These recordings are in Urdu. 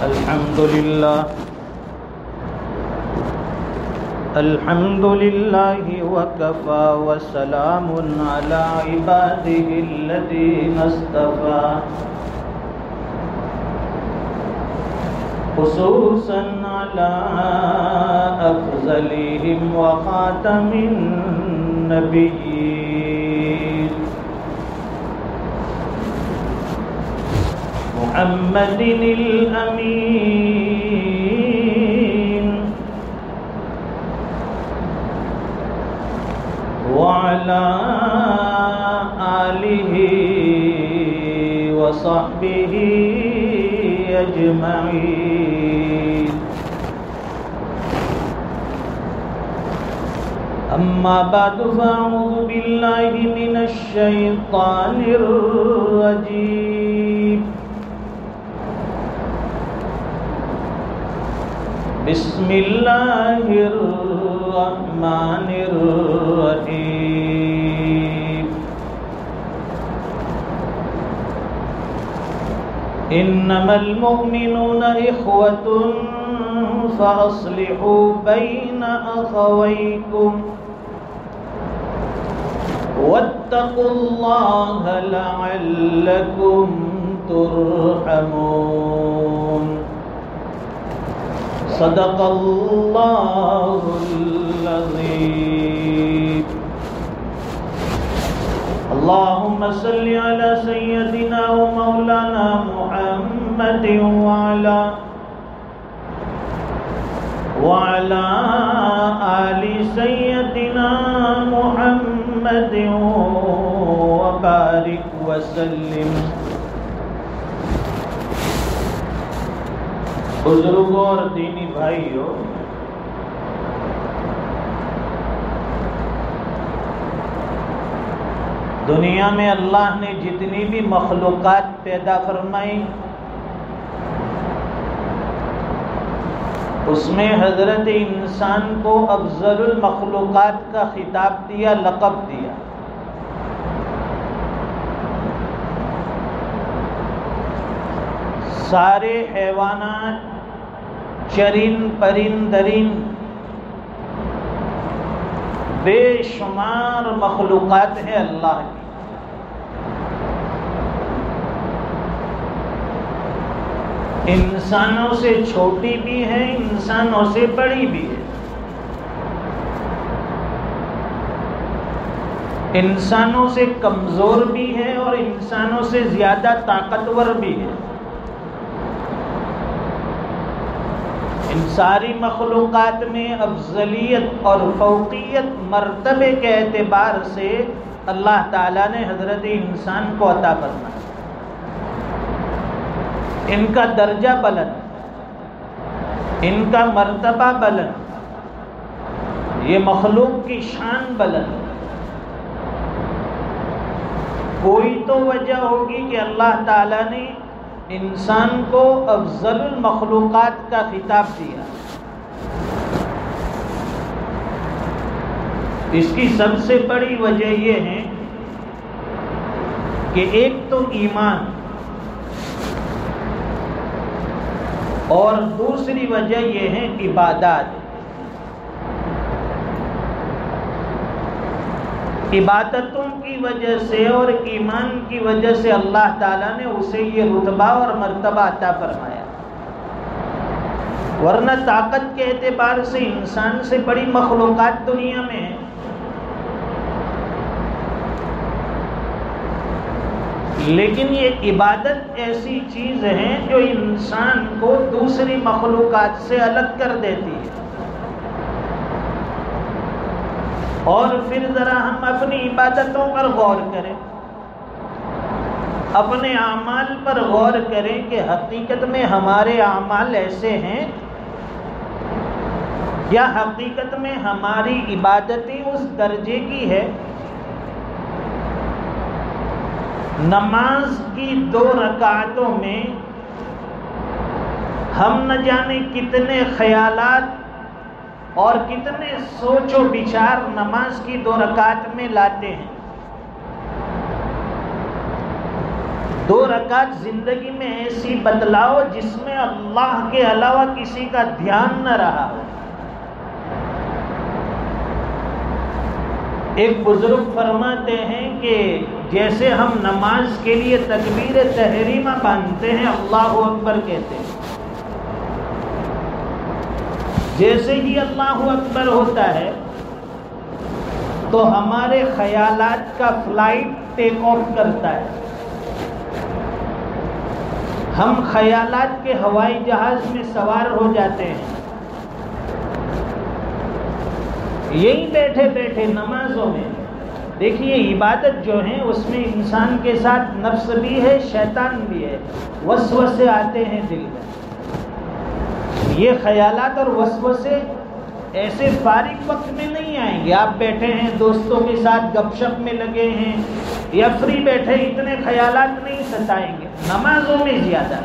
الحمد لله وكفى وسلام على عباده الذين اصطفى خصوصا على أفضلهم وخاتم النبيين محمد الأمين وعلى آله وصحبه أجمعين أما بعد فأعوذ بالله من الشيطان الرجيم بسم الله الرحمن الرحيم إنما المؤمنون إخوة فأصلحوا بين أخويكم واتقوا الله لعلكم ترحمون صدق الله العظيم اللهم صل على سيدنا ومولانا محمد وعلى آل سيدنا محمد وبارك وسلم. بزرگوں اور دینی بھائیوں، دنیا میں اللہ نے جتنی بھی مخلوقات پیدا فرمائی اس میں حضرت انسان کو افضل المخلوقات کا خطاب دیا، لقب دیا. سارے حیوانات، چرند پرند درند، بے شمار مخلوقات ہیں اللہ کی. انسانوں سے چھوٹی بھی ہے، انسانوں سے بڑی بھی ہے. انسانوں سے کمزور بھی ہے اور انسانوں سے زیادہ طاقتور بھی ہے. ان ساری مخلوقات میں افضلیت اور فوقیت مرتبے کے اعتبار سے اللہ تعالیٰ نے حضرت انسان کو عطا فرمایا. ان کا درجہ بلند، ان کا مرتبہ بلند، یہ مخلوق کی شان بلند. کوئی تو وجہ ہوگی کہ اللہ تعالیٰ نے انسان کو افضل المخلوقات کا خطاب دیا. اس کی سب سے بڑی وجہ یہ ہے کہ ایک تو ایمان، اور دوسری وجہ یہ ہے عبادات. عبادتوں کی وجہ سے اور ایمان کی وجہ سے اللہ تعالیٰ نے اسے یہ رتبہ اور مرتبہ عطا فرمایا. ورنہ طاقت کے اعتبار سے انسان سے بڑی مخلوقات دنیا میں ہیں. لیکن یہ عبادت ایسی چیز ہے جو انسان کو دوسری مخلوقات سے الگ کر دیتی ہے. اور پھر ذرا ہم اپنی عبادتوں پر غور کریں، اپنے اعمال پر غور کریں کہ حقیقت میں ہمارے اعمال ایسے ہیں یا حقیقت میں ہماری عبادتیں اس درجے کی ہے. نماز کی 2 رکعتوں میں ہم نہ جانے کتنے خیالات اور کتنے سوچ و بچار نماز کی 2 رکعت میں لاتے ہیں. 2 رکعت زندگی میں ایسی بتلاؤ جس میں اللہ کے علاوہ کسی کا دھیان نہ رہا ہو۔ ایک بزرگ فرماتے ہیں کہ جیسے ہم نماز کے لیے تکبیر تحریمہ باندھتے ہیں، اللہ اکبر کہتے ہیں، جیسے ہی اللہ اکبر ہوتا ہے تو ہمارے خیالات کا فلائٹ ٹیک آف کرتا ہے، ہم خیالات کے ہوائی جہاز میں سوار ہو جاتے ہیں۔ یہی بیٹھے بیٹھے نمازوں میں دیکھیے، عبادت جو ہے اس میں انسان کے ساتھ نفس بھی ہے، شیطان بھی ہے، وسوسے آتے ہیں دل میں۔ یہ خیالات اور وسوسے ایسے فارغ وقت میں نہیں آئیں گے، آپ بیٹھے ہیں دوستوں کے ساتھ گپ شپ میں لگے ہیں یا فری بیٹھے، اتنے خیالات نہیں ستائیں گے۔ نمازوں میں زیادہ،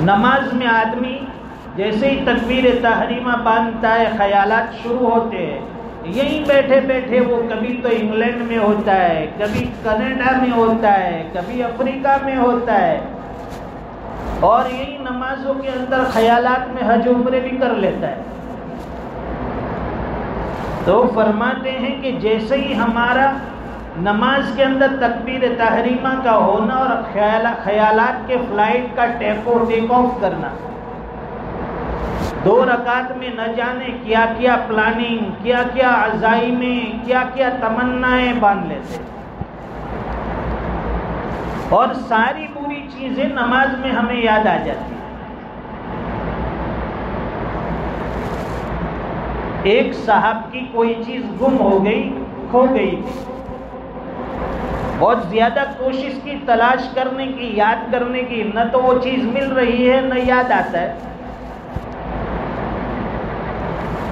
نماز میں آدمی جیسے ہی تکبیر تحریمہ باندھتا ہے خیالات شروع ہوتے ہیں۔ یہیں بیٹھے بیٹھے وہ کبھی تو انگلینڈ میں ہوتا ہے، کبھی کینیڈا میں ہوتا ہے، کبھی افریقہ میں ہوتا ہے، اور یہی نمازوں کے اندر خیالات میں حج عمرے بھی کر لیتا ہے۔ تو فرماتے ہیں کہ جیسے ہی ہمارا نماز کے اندر تکبیر تحریمہ کا ہونا اور خیالات کے فلائٹ کا ٹیک آف کرنا، 2 رکعت میں نہ جانے کیا کیا پلاننگ، کیا کیا عزائمیں، کیا کیا تمنائیں باندھ لیتے، اور ساری بری چیزیں نماز میں ہمیں یاد آ جاتی ہیں۔ ایک صاحب کی کوئی چیز گم ہو گئی، کھو گئی تھی، بہت زیادہ کوشش کی تلاش کرنے کی، یاد کرنے کی، نہ تو وہ چیز مل رہی ہے نہ یاد آتا ہے۔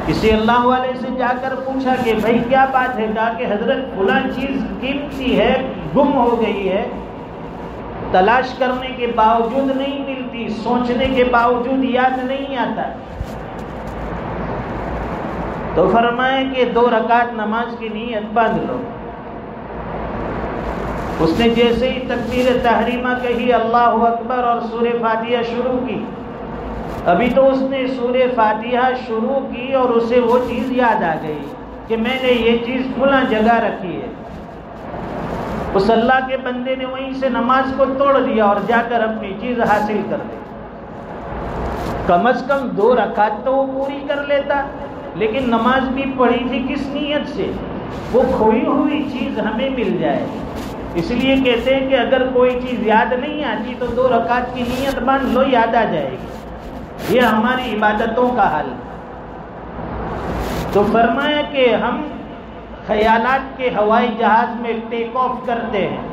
کسی اللہ والے سے جا کر پوچھا کہ بھائی کیا بات ہے؟ کہا کہ حضرت فلاں چیز قیمتی ہے، گم ہو گئی ہے، تلاش کرنے کے باوجود نہیں ملتی، سوچنے کے باوجود یاد نہیں آتا۔ تو فرمائے کہ 2 رکعت نماز کی نیت باندھ لو۔ اس نے جیسے ہی تکبیر تحریمہ کہی، اللہ اکبر، اور سورہ فاتحہ شروع کی، ابھی تو اس نے سورہ فاتحہ شروع کی اور اسے وہ چیز یاد آ گئی کہ میں نے یہ چیز فلاں جگہ رکھی ہے۔ اس اللہ کے بندے نے وہیں سے نماز کو توڑ دیا اور جا کر اپنی چیز حاصل کر دی۔ کم از کم 2 رکعت تو وہ پوری کر لیتا، لیکن نماز بھی پڑھی تھی کس نیت سے؟ وہ کھوئی ہوئی چیز ہمیں مل جائے۔ اس لیے کہتے ہیں کہ اگر کوئی چیز یاد نہیں آتی تو 2 رکعت کی نیت باندھ لو، یاد آ جائے گی۔ یہ ہماری عبادتوں کا حل۔ تو فرمایا کہ ہم خیالات کے ہوائی جہاز میں ٹیک آف کرتے ہیں،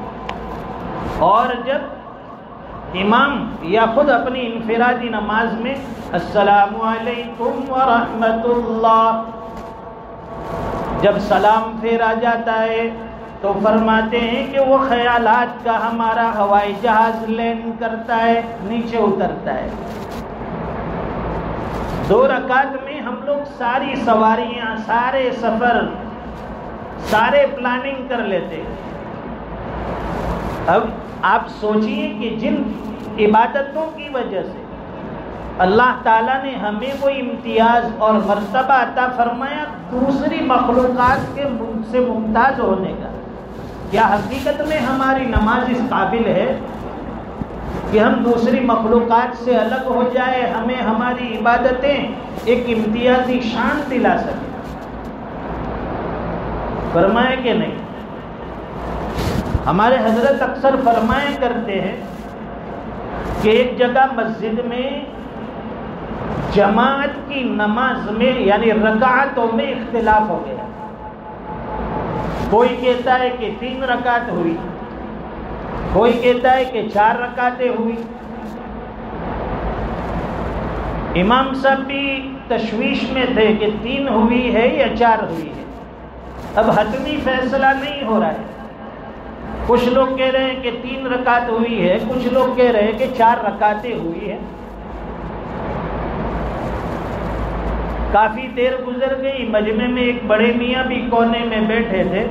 اور جب امام یا خود اپنی انفرادی نماز میں السلام علیکم ورحمۃ اللہ، جب سلام پھیرا جاتا ہے تو فرماتے ہیں کہ وہ خیالات کا ہمارا ہوائی جہاز لینڈ کرتا ہے، نیچے اترتا ہے۔ 2 رکعت میں ہم لوگ ساری سواریاں، سارے سفر، سارے پلاننگ کر لیتے ہیں۔ اب آپ سوچئے کہ جن عبادتوں کی وجہ سے اللہ تعالیٰ نے ہمیں وہ امتیاز اور مرتبہ عطا فرمایا دوسری مخلوقات کے سے ممتاز ہونے کا، کیا حقیقت میں ہماری نماز اس قابل ہے کہ ہم دوسری مخلوقات سے الگ ہو جائے، ہمیں ہماری عبادتیں ایک امتیازی شان دلا سکیں؟ فرمائے کہ نہیں؟ ہمارے حضرت اکثر فرمایا کرتے ہیں کہ ایک جگہ مسجد میں جماعت کی نماز میں یعنی رکعتوں میں اختلاف ہو گیا۔ کوئی کہتا ہے کہ 3 رکعت ہوئی، کوئی کہتا ہے کہ 4 رکعتیں ہوئی۔ امام صاحب بھی تشویش میں تھے کہ 3 ہوئی ہے یا 4 ہوئی ہے، اب حتمی فیصلہ نہیں ہو رہا ہے۔ کچھ لوگ کہہ رہے ہیں کہ 3 رکعت ہوئی ہے، کچھ لوگ کہہ رہے ہیں کہ 4 رکعتیں ہوئی ہیں۔ کافی دیر گزر گئی، مجمع میں ایک بڑے میاں بھی کونے میں بیٹھے تھے۔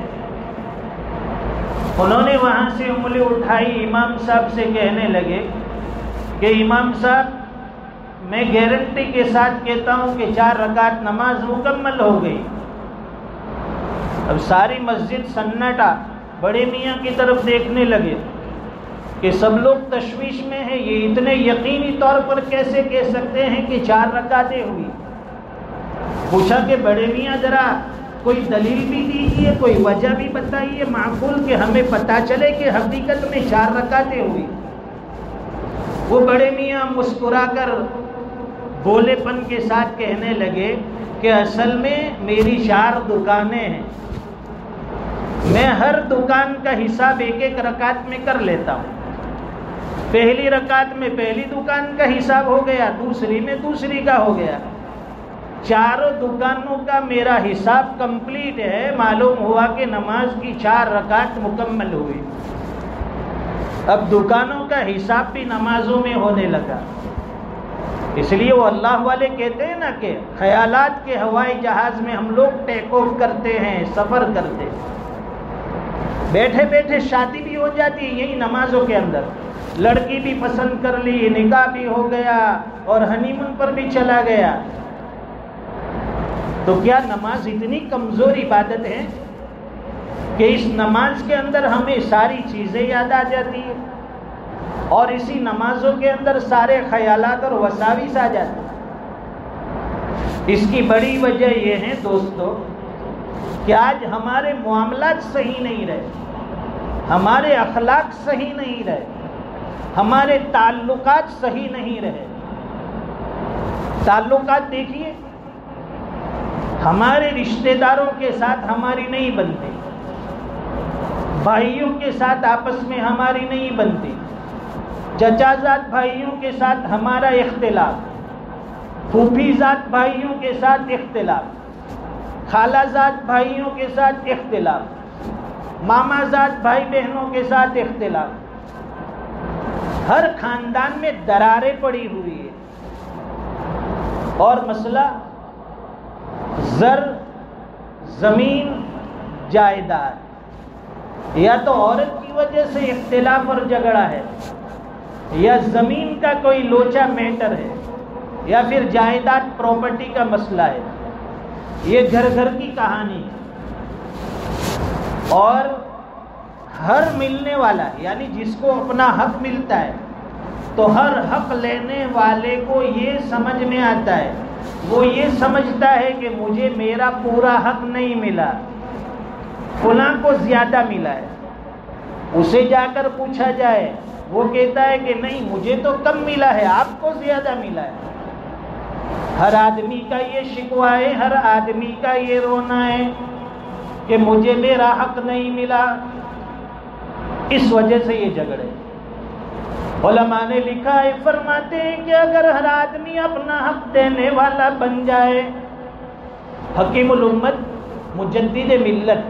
انہوں نے وہاں سے انگلی اٹھائی، امام صاحب سے کہنے لگے کہ امام صاحب میں گارنٹی کے ساتھ کہتا ہوں کہ 4 رکعت نماز مکمل ہو گئی۔ اب ساری مسجد سناٹا، بڑے میاں کی طرف دیکھنے لگے کہ سب لوگ تشویش میں ہیں، یہ اتنے یقینی طور پر کیسے کہہ سکتے ہیں کہ 4 رکعتیں ہوئی؟ پوچھا کہ بڑے میاں ذرا کوئی دلیل بھی دیجیے، کوئی وجہ بھی بتائیے معقول کہ ہمیں پتہ چلے کہ حقیقت میں 4 رکعتیں ہوئی۔ وہ بڑے میاں مسکرا کر بولے پن کے ساتھ کہنے لگے کہ اصل میں میری 4 دکانیں ہیں، میں ہر دکان کا حساب 1 رکعت میں کر لیتا ہوں۔ پہلی رکعت میں پہلی دکان کا حساب ہو گیا، دوسری میں دوسری کا ہو گیا، 4 دکانوں کا میرا حساب کمپلیٹ ہے۔ معلوم ہوا کہ نماز کی 4 رکعت مکمل ہوئی۔ اب دکانوں کا حساب بھی نمازوں میں ہونے لگا۔ اس لیے وہ اللہ والے کہتے ہیں نا کہ خیالات کے ہوائی جہاز میں ہم لوگ ٹیک آف کرتے ہیں، سفر کرتے ہیں، بیٹھے بیٹھے شادی بھی ہو جاتی ہے یہی نمازوں کے اندر، لڑکی بھی پسند کر لی، نکاح بھی ہو گیا اور ہنی مون پر بھی چلا گیا۔ تو کیا نماز اتنی کمزور عبادت ہے کہ اس نماز کے اندر ہمیں ساری چیزیں یاد آ جاتی ہیں اور اسی نمازوں کے اندر سارے خیالات اور وساوس آ جاتے ہیں؟ اس کی بڑی وجہ یہ ہے دوستو کہ آج ہمارے معاملات صحیح نہیں رہے، ہمارے اخلاق صحیح نہیں رہے، ہمارے تعلقات صحیح نہیں رہے۔ تعلقات دیکھیے، ہمارے رشتہ داروں کے ساتھ ہماری نہیں بنتی، بھائیوں کے ساتھ آپس میں ہماری نہیں بنتی، چچا زاد بھائیوں کے ساتھ ہمارا اختلاف، پھوپھی زاد بھائیوں کے ساتھ اختلاف، خالہ زاد بھائیوں کے ساتھ اختلاف، ماما زاد بھائی بہنوں کے ساتھ اختلاف، ہر خاندان میں دراریں پڑی ہوئی ہے۔ اور مسئلہ زر، زمین، جائیداد، یا تو عورت کی وجہ سے اختلاف اور جھگڑا ہے، یا زمین کا کوئی لوچا میٹر ہے، یا پھر جائیداد پراپرٹی کا مسئلہ ہے۔ یہ گھر گھر کی کہانی ہے۔ اور ہر ملنے والا یعنی جس کو اپنا حق ملتا ہے تو ہر حق لینے والے کو یہ سمجھ میں آتا ہے، وہ یہ سمجھتا ہے کہ مجھے میرا پورا حق نہیں ملا، فلاں کو زیادہ ملا ہے۔ اسے جا کر پوچھا جائے، وہ کہتا ہے کہ نہیں مجھے تو کم ملا ہے، آپ کو زیادہ ملا ہے۔ ہر آدمی کا یہ شکوہ ہے، ہر آدمی کا یہ رونا ہے کہ مجھے میرا حق نہیں ملا۔ اس وجہ سے یہ جھگڑے۔ علماء نے لکھا ہے، فرماتے ہیں کہ اگر ہر آدمی اپنا حق دینے والا بن جائے، حکیم الامت مجدد ملت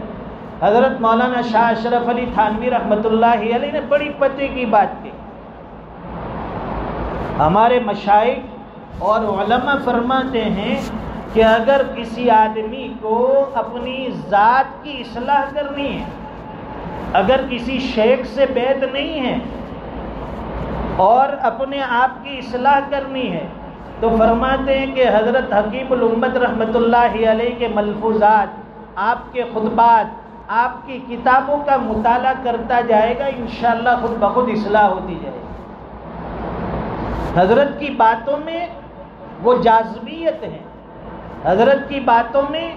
حضرت مولانا شاہ اشرف علی تھانوی رحمۃ اللہ علیہ نے بڑی پتے کی بات کی۔ ہمارے مشائخ اور علماء فرماتے ہیں کہ اگر کسی آدمی کو اپنی ذات کی اصلاح کرنی ہے، اگر کسی شیخ سے بیعت نہیں ہے اور اپنے آپ کی اصلاح کرنی ہے تو فرماتے ہیں کہ حضرت حکیم الامت رحمۃ اللہ علیہ کے ملفوظات، آپ کے خطبات، آپ کی کتابوں کا مطالعہ کرتا جائے گا، انشاءاللہ خود بخود اصلاح ہوتی جائے گی۔ حضرت کی باتوں میں وہ جاذبیت ہے، حضرت کی باتوں میں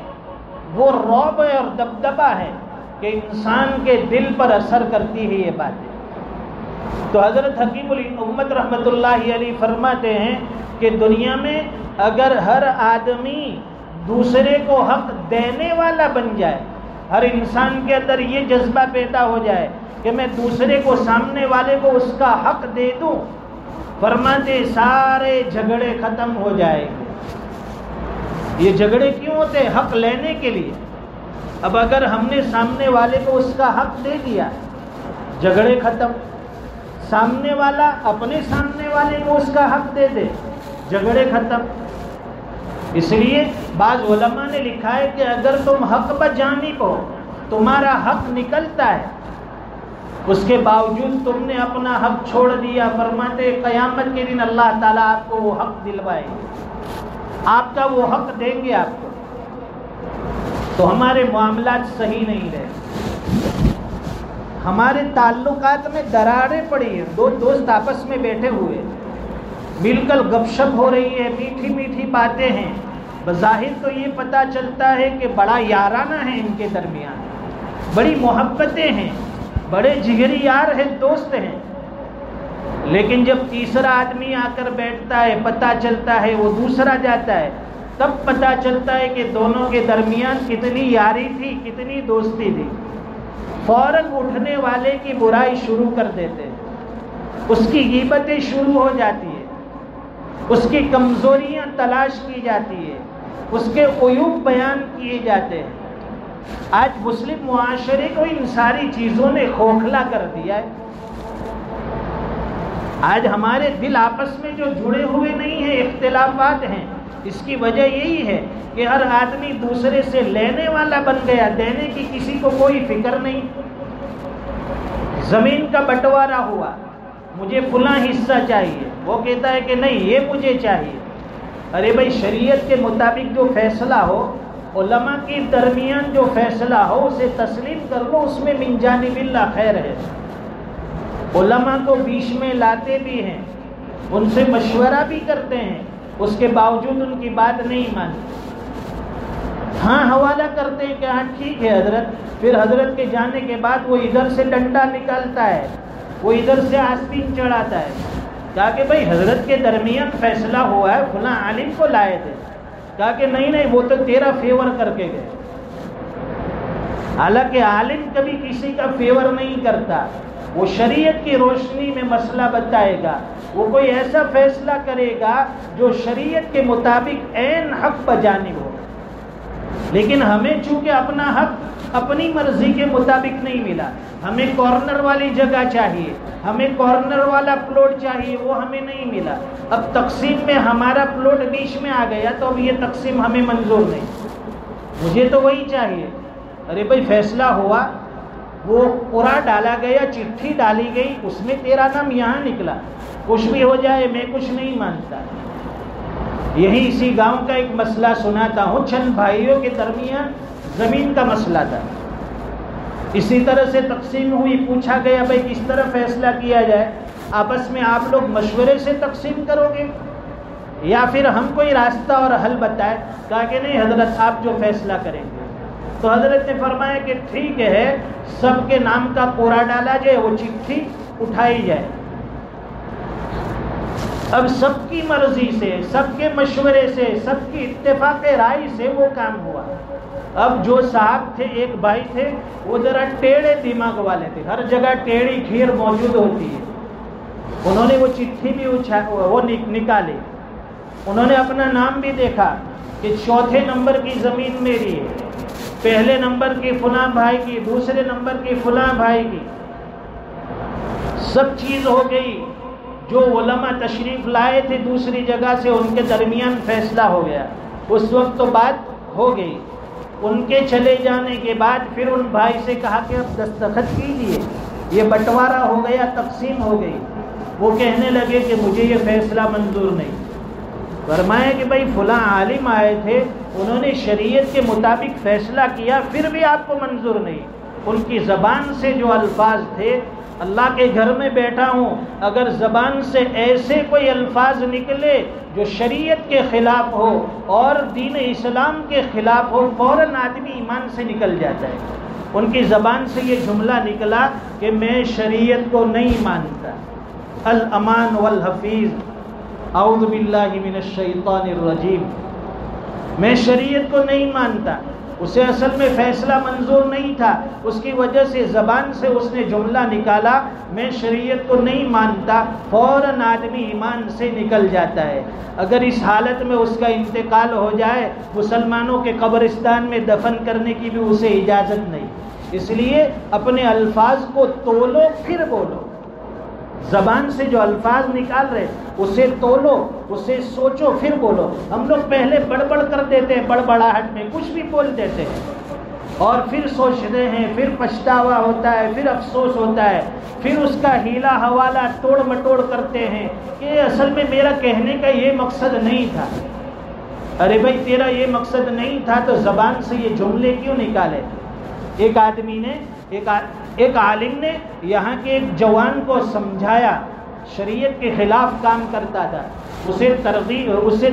وہ رعب اور دبدبہ ہے کہ انسان کے دل پر اثر کرتی ہے یہ باتیں۔ تو حضرت حکیم الامت رحمۃ اللہ علیہ فرماتے ہیں کہ دنیا میں اگر ہر آدمی دوسرے کو حق دینے والا بن جائے، ہر انسان کے اندر یہ جذبہ پیدا ہو جائے کہ میں دوسرے کو، سامنے والے کو اس کا حق دے دوں، فرماتے سارے جھگڑے ختم ہو جائیں گے۔ یہ جھگڑے کیوں ہوتے ہیں؟ حق لینے کے لیے۔ اب اگر ہم نے سامنے والے کو اس کا حق دے دیا، جھگڑے ختم۔ سامنے والا اپنے سامنے والے کو اس کا حق دے دے، جھگڑے ختم۔ اس لیے بعض علماء نے لکھا ہے کہ اگر تم حق بجانب ہو، تمہارا حق نکلتا ہے اس کے باوجود تم نے اپنا حق چھوڑ دیا. فرماتے قیامت کے دن اللہ تعالیٰ آپ کو وہ حق دلوائے گے, آپ کا وہ حق دیں گے آپ کو. تو ہمارے معاملات صحیح نہیں رہے, ہمارے تعلقات میں دراڑیں پڑی ہیں. دو دوست آپس میں بیٹھے ہوئے, مل کر گپ شپ ہو رہی ہے, میٹھی میٹھی باتیں ہیں. بظاہر تو یہ پتہ چلتا ہے کہ بڑا یارانہ ہے ان کے درمیان, بڑی محبتیں ہیں, بڑے جگری یار ہیں, دوست ہیں. لیکن جب تیسرا آدمی آ کر بیٹھتا ہے, پتہ چلتا ہے وہ دوسرا جاتا ہے, تب پتہ چلتا ہے کہ دونوں کے درمیان کتنی یاری تھی, کتنی دوستی تھی. فوراً اٹھنے والے کی برائی شروع کر دیتے ہیں, اس کی غیبتیں شروع ہو جاتی ہیں, اس کی کمزوریاں تلاش کی جاتی ہے, اس کے عیوب بیان کیے جاتے ہیں. آج مسلم معاشرے کو ان ساری چیزوں نے کھوکھلا کر دیا ہے. آج ہمارے دل آپس میں جو جڑے ہوئے نہیں ہیں, اختلافات ہیں. اس کی وجہ یہی ہے کہ ہر آدمی دوسرے سے لینے والا بن گیا, دینے کی کسی کو کوئی فکر نہیں. زمین کا بٹوارا ہوا, مجھے فلاں حصہ چاہیے, وہ کہتا ہے کہ نہیں یہ مجھے چاہیے. ارے بھائی شریعت کے مطابق جو فیصلہ ہو, علماء کے درمیان جو فیصلہ ہو اسے تسلیم کر لو, اس میں من جانب اللہ خیر ہے. علماء کو بیچ میں لاتے بھی ہیں, ان سے مشورہ بھی کرتے ہیں, اس کے باوجود ان کی بات نہیں مانتے. ہاں حوالہ کرتے ہیں کہ ہاں ٹھیک ہے حضرت, پھر حضرت کے جانے کے بعد وہ ادھر سے ڈنڈا نکالتا ہے, وہ ادھر سے آستین چڑھاتا ہے. کہا کہ بھائی حضرت کے درمیان فیصلہ ہوا ہے, فلاں عالم کو لائے تھے. کہا کہ نہیں وہ تو تیرا فیور کر کے گئے. حالانکہ عالم کبھی کسی کا فیور نہیں کرتا, وہ شریعت کی روشنی میں مسئلہ بتائے گا, وہ کوئی ایسا فیصلہ کرے گا جو شریعت کے مطابق عین حق بجانب ہو. لیکن ہمیں چونکہ اپنا حق اپنی مرضی کے مطابق نہیں ملا, ہمیں کارنر والی جگہ چاہیے, ہمیں کارنر والا پلاٹ چاہیے, وہ ہمیں نہیں ملا. اب تقسیم میں ہمارا پلاٹ بیچ میں آ گیا تو اب یہ تقسیم ہمیں منظور نہیں, مجھے تو وہی چاہیے. ارے بھائی فیصلہ ہوا, وہ قرعہ ڈالا گیا, چٹھی ڈالی گئی, اس میں تیرا نام یہاں نکلا, کچھ بھی ہو جائے میں کچھ نہیں مانتا. یہی اسی گاؤں کا ایک مسئلہ سناتا ہوں. چند بھائیوں کے درمیان زمین کا مسئلہ تھا, اسی طرح سے تقسیم ہوئی. پوچھا گیا بھائی کس طرح فیصلہ کیا جائے, آپس میں آپ لوگ مشورے سے تقسیم کرو گے یا پھر ہم کوئی راستہ اور حل بتائے. کہا کہ نہیں حضرت آپ جو فیصلہ کریں گے. تو حضرت نے فرمایا کہ ٹھیک ہے, سب کے نام کا قرعہ ڈالا جائے, وہ چٹھی اٹھائی جائے. اب سب کی مرضی سے, سب کے مشورے سے, سب کی اتفاق رائے سے وہ کام ہوا. اب جو صاحب تھے, ایک بھائی تھے, وہ ذرا ٹیڑھے دماغ والے تھے, ہر جگہ ٹیڑھی کھیر موجود ہوتی ہے. انہوں نے وہ چٹھی بھی وہ نکالی, انہوں نے اپنا نام بھی دیکھا کہ چوتھے نمبر کی زمین میری ہے, پہلے نمبر کی فلاں بھائی کی, دوسرے نمبر کی فلاں بھائی کی. سب چیز ہو گئی. جو علماء تشریف لائے تھے دوسری جگہ سے, ان کے درمیان فیصلہ ہو گیا. اس وقت تو بات ہو گئی. ان کے چلے جانے کے بعد پھر ان بھائی سے کہا کہ اب دستخط کیجیے, یہ بٹوارا ہو گیا, تقسیم ہو گئی. وہ کہنے لگے کہ مجھے یہ فیصلہ منظور نہیں. فرمایا کہ بھائی فلاں عالم آئے تھے, انہوں نے شریعت کے مطابق فیصلہ کیا, پھر بھی آپ کو منظور نہیں. ان کی زبان سے جو الفاظ تھے, اللہ کے گھر میں بیٹھا ہوں, اگر زبان سے ایسے کوئی الفاظ نکلے جو شریعت کے خلاف ہو اور دین اسلام کے خلاف ہو, فوراً آدمی ایمان سے نکل جاتا ہے. ان کی زبان سے یہ جملہ نکلا کہ میں شریعت کو نہیں مانتا. الامان والحفیظ, اعوذ باللہ من الشیطان الرجیم, میں شریعت کو نہیں مانتا. اسے اصل میں فیصلہ منظور نہیں تھا, اس کی وجہ سے زبان سے اس نے جملہ نکالا میں شریعت کو نہیں مانتا. فوراً آدمی ایمان سے نکل جاتا ہے. اگر اس حالت میں اس کا انتقال ہو جائے, مسلمانوں کے قبرستان میں دفن کرنے کی بھی اسے اجازت نہیں. اس لیے اپنے الفاظ کو تولو پھر بولو. زبان سے جو الفاظ نکال رہے اسے تولو, اسے سوچو پھر بولو. ہم لوگ پہلے بڑبڑ کر دیتے ہیں, بڑبڑاہٹ میں کچھ بھی بول دیتے ہیں. اور پھر سوچتے ہیں، پھر پچھتاوا ہوتا ہے، پھر افسوس ہوتا ہے، پھر اس کا ہیلا حوالہ توڑ مٹوڑ کرتے ہیں کہ اصل میں میرا کہنے کا یہ مقصد نہیں تھا۔ ارے بھائی تیرا یہ مقصد نہیں تھا تو زبان سے یہ جملے کیوں نکالے؟ ایک آدمی نے ایک عالم نے یہاں کے ایک جوان کو سمجھایا، شریعت کے خلاف کام کرتا تھا، اسے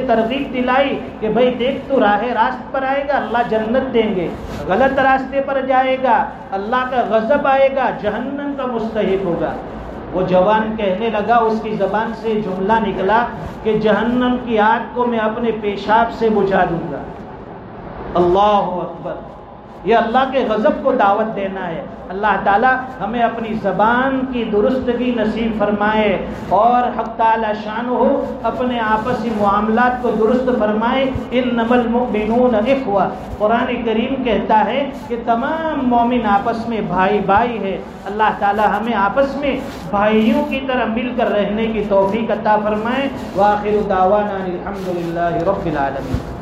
ترغیب دلائی کہ بھائی دیکھ تو راہ راست پر آئے گا اللہ جنت دیں گے، غلط راستے پر جائے گا اللہ کا غضب آئے گا، جہنم کا مستحق ہوگا۔ وہ جوان کہنے لگا، اس کی زبان سے جملہ نکلا کہ جہنم کی آگ کو میں اپنے پیشاب سے بجھا دوں گا۔ اللہ اکبر! یہ اللہ کے غضب کو دعوت دینا ہے۔ اللہ تعالی ہمیں اپنی زبان کی درستگی نصیب فرمائے اور حق تعالی شانہ اپنے آپسی معاملات کو درست فرمائے۔ انما المؤمنون اخوہ، قرآن کریم کہتا ہے کہ تمام مومن آپس میں بھائی بھائی ہے۔ اللہ تعالی ہمیں آپس میں بھائیوں کی طرح مل کر رہنے کی توفیق عطا فرمائے۔ وآخر دعوانا الحمدللہ رب العالمین۔